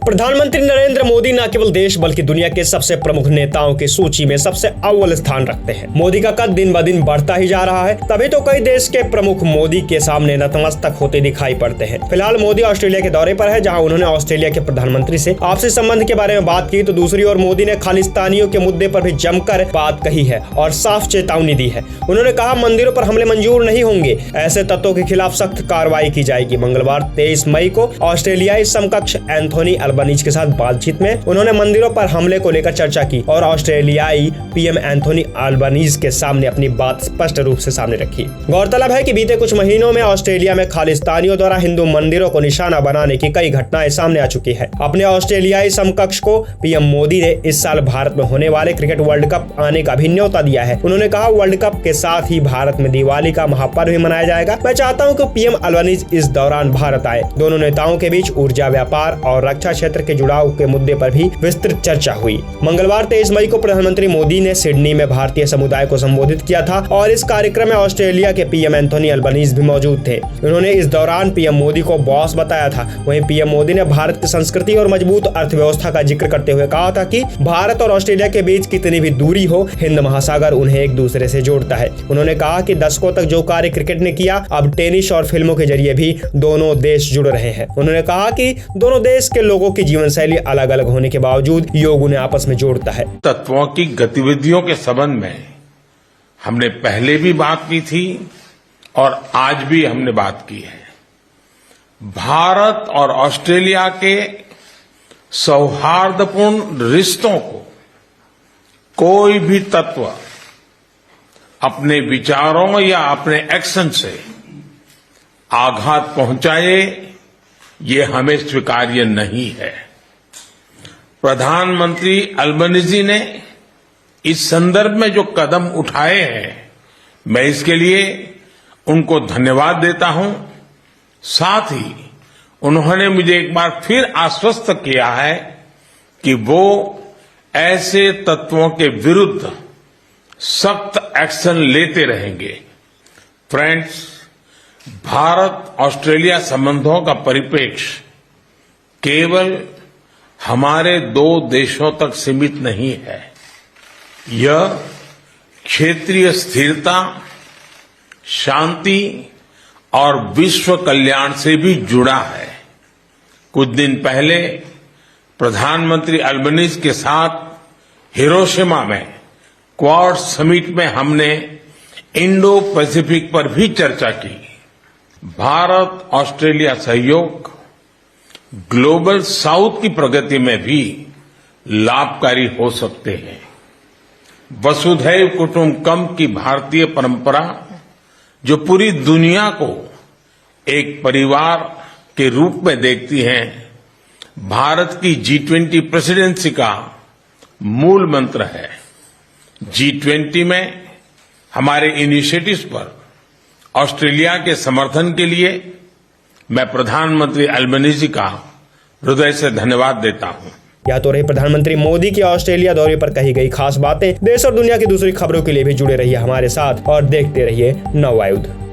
प्रधानमंत्री नरेंद्र मोदी न केवल देश बल्कि दुनिया के सबसे प्रमुख नेताओं की सूची में सबसे अव्वल स्थान रखते हैं। मोदी का कद दिन ब दिन बढ़ता ही जा रहा है, तभी तो कई देश के प्रमुख मोदी के सामने नतमस्तक होते दिखाई पड़ते हैं। फिलहाल मोदी ऑस्ट्रेलिया के दौरे पर है, जहां उन्होंने ऑस्ट्रेलिया के प्रधानमंत्री से आपसी संबंध के बारे में बात की, तो दूसरी ओर मोदी ने खालिस्तानियों के मुद्दे पर भी जमकर बात कही है और साफ चेतावनी दी है। उन्होंने कहा, मंदिरों पर हमले मंजूर नहीं होंगे, ऐसे तत्वों के खिलाफ सख्त कार्रवाई की जाएगी। मंगलवार 23 मई को ऑस्ट्रेलियाई समकक्ष एंथोनी अल्बनीज के साथ बातचीत में उन्होंने मंदिरों पर हमले को लेकर चर्चा की और ऑस्ट्रेलियाई पीएम एंथोनी अल्बनीज के सामने अपनी बात स्पष्ट रूप से सामने रखी। गौरतलब है कि बीते कुछ महीनों में ऑस्ट्रेलिया में खालिस्तानियों द्वारा हिंदू मंदिरों को निशाना बनाने की कई घटनाएं सामने आ चुकी है। अपने ऑस्ट्रेलियाई समकक्ष को पीएम मोदी ने इस साल भारत में होने वाले क्रिकेट वर्ल्ड कप आने का भी न्योता दिया है। उन्होंने कहा, वर्ल्ड कप के साथ ही भारत में दिवाली का महापर्व भी मनाया जाएगा। मैं चाहता हूं कि पीएम अल्बनीज इस दौरान भारत आए। दोनों नेताओं के बीच ऊर्जा, व्यापार और रक्षा क्षेत्र के जुड़ाव के मुद्दे पर भी विस्तृत चर्चा हुई। मंगलवार 23 मई को प्रधानमंत्री मोदी ने सिडनी में भारतीय समुदाय को संबोधित किया था और इस कार्यक्रम में ऑस्ट्रेलिया के पीएम एंथोनी अल्बनीज भी मौजूद थे। उन्होंने इस दौरान पीएम मोदी को बॉस बताया था। वहीं पीएम मोदी ने भारत की संस्कृति और मजबूत अर्थव्यवस्था का जिक्र करते हुए कहा था कि भारत और ऑस्ट्रेलिया के बीच कितनी भी दूरी हो, हिंद महासागर उन्हें एक दूसरे से जोड़ता है। उन्होंने कहा कि दशकों तक जो कार्य क्रिकेट ने किया, अब टेनिस और फिल्मों के जरिए भी दोनों देश जुड़ रहे हैं। उन्होंने कहा कि दोनों देश के लोगों की जीवन शैली अलग अलग होने के बावजूद योग उन्हें आपस में जोड़ता है। तत्वों की गतिविधियों के संबंध में हमने पहले भी बात की थी और आज भी हमने बात की है। भारत और ऑस्ट्रेलिया के सौहार्दपूर्ण रिश्तों को कोई भी तत्व अपने विचारों या अपने एक्शन से आघात पहुंचाए, ये हमें स्वीकार्य नहीं है। प्रधानमंत्री अल्बनीजी ने इस संदर्भ में जो कदम उठाए हैं, मैं इसके लिए उनको धन्यवाद देता हूं। साथ ही उन्होंने मुझे एक बार फिर आश्वस्त किया है कि वो ऐसे तत्वों के विरुद्ध सख्त एक्शन लेते रहेंगे। फ्रेंड्स, भारत ऑस्ट्रेलिया संबंधों का परिप्रेक्ष्य केवल हमारे दो देशों तक सीमित नहीं है। यह क्षेत्रीय स्थिरता, शांति और विश्व कल्याण से भी जुड़ा है। कुछ दिन पहले प्रधानमंत्री अल्बनीज के साथ हिरोशिमा में क्वाड समिट में हमने इंडो पैसिफिक पर भी चर्चा की। भारत ऑस्ट्रेलिया सहयोग ग्लोबल साउथ की प्रगति में भी लाभकारी हो सकते हैं। वसुधैव कुटुंबकम की भारतीय परंपरा, जो पूरी दुनिया को एक परिवार के रूप में देखती है, भारत की G20 प्रेसिडेंसी का मूल मंत्र है। G20 में हमारे इनिशिएटिव्स पर ऑस्ट्रेलिया के समर्थन के लिए मैं प्रधानमंत्री अल्बनीजी का हृदय से धन्यवाद देता हूं। या तो रही प्रधानमंत्री मोदी की ऑस्ट्रेलिया दौरे पर कही गई खास बातें। देश और दुनिया की दूसरी खबरों के लिए भी जुड़े रहिए हमारे साथ और देखते रहिए नवयुग।